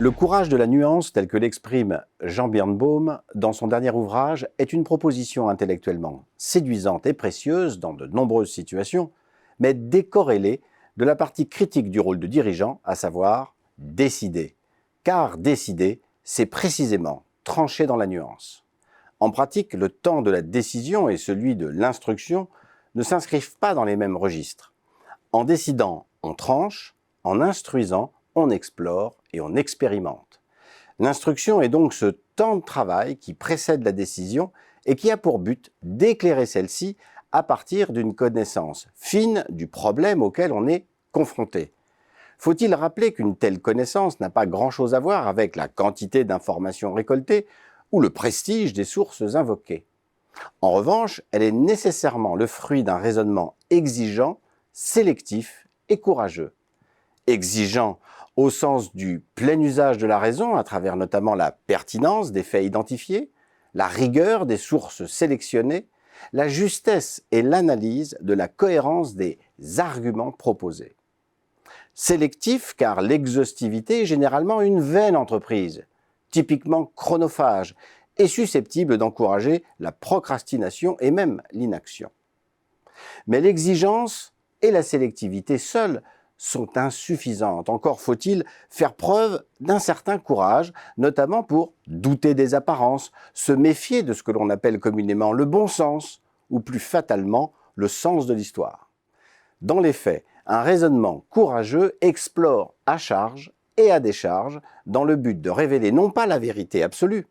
Le courage de la nuance, tel que l'exprime Jean Birnbaum dans son dernier ouvrage, est une proposition intellectuellement séduisante et précieuse dans de nombreuses situations, mais décorrélée de la partie critique du rôle de dirigeant, à savoir décider. Car décider, c'est précisément trancher dans la nuance. En pratique, le temps de la décision et celui de l'instruction ne s'inscrivent pas dans les mêmes registres. En décidant, on tranche, en instruisant, on explore et on expérimente. L'instruction est donc ce temps de travail qui précède la décision et qui a pour but d'éclairer celle-ci à partir d'une connaissance fine du problème auquel on est confronté. Faut-il rappeler qu'une telle connaissance n'a pas grand-chose à voir avec la quantité d'informations récoltées ou le prestige des sources invoquées. En revanche, elle est nécessairement le fruit d'un raisonnement exigeant, sélectif et courageux. Exigeant au sens du plein usage de la raison, à travers notamment la pertinence des faits identifiés, la rigueur des sources sélectionnées, la justesse et l'analyse de la cohérence des arguments proposés. Sélectif car l'exhaustivité est généralement une vaine entreprise, typiquement chronophage et susceptible d'encourager la procrastination et même l'inaction. Mais l'exigence et la sélectivité seules sont insuffisantes. Encore faut-il faire preuve d'un certain courage, notamment pour douter des apparences, se méfier de ce que l'on appelle communément le bon sens, ou plus fatalement le sens de l'histoire. Dans les faits, un raisonnement courageux explore à charge et à décharge dans le but de révéler non pas la vérité absolue,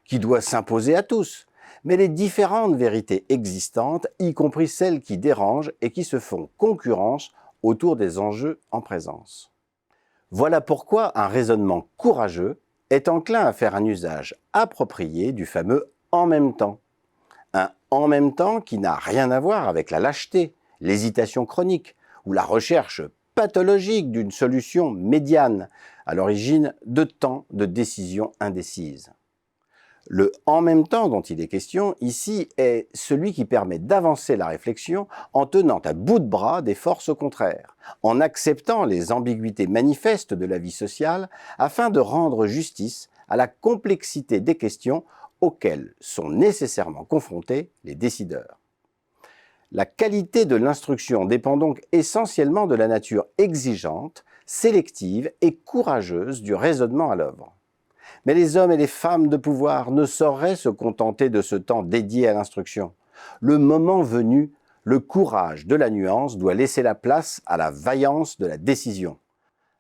qui doit s'imposer à tous, mais les différentes vérités existantes, y compris celles qui dérangent et qui se font concurrence autour des enjeux en présence. Voilà pourquoi un raisonnement courageux est enclin à faire un usage approprié du fameux « en même temps ». Un « en même temps » qui n'a rien à voir avec la lâcheté, l'hésitation chronique ou la recherche pathologique d'une solution médiane à l'origine de tant de décisions indécises. Le « en même temps » dont il est question ici est celui qui permet d'avancer la réflexion en tenant à bout de bras des forces contraires, en acceptant les ambiguïtés manifestes de la vie sociale afin de rendre justice à la complexité des questions auxquelles sont nécessairement confrontés les décideurs. La qualité de l'instruction dépend donc essentiellement de la nature exigeante, sélective et courageuse du raisonnement à l'œuvre. Mais les hommes et les femmes de pouvoir ne sauraient se contenter de ce temps dédié à l'instruction. Le moment venu, le courage de la nuance doit laisser la place à la vaillance de la décision.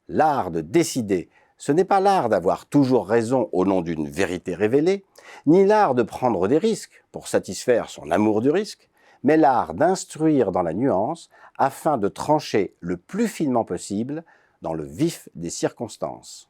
L'art de décider, ce n'est pas l'art d'avoir toujours raison au nom d'une vérité révélée, ni l'art de prendre des risques pour satisfaire son amour du risque, mais l'art d'instruire dans la nuance afin de trancher le plus finement possible dans le vif des circonstances.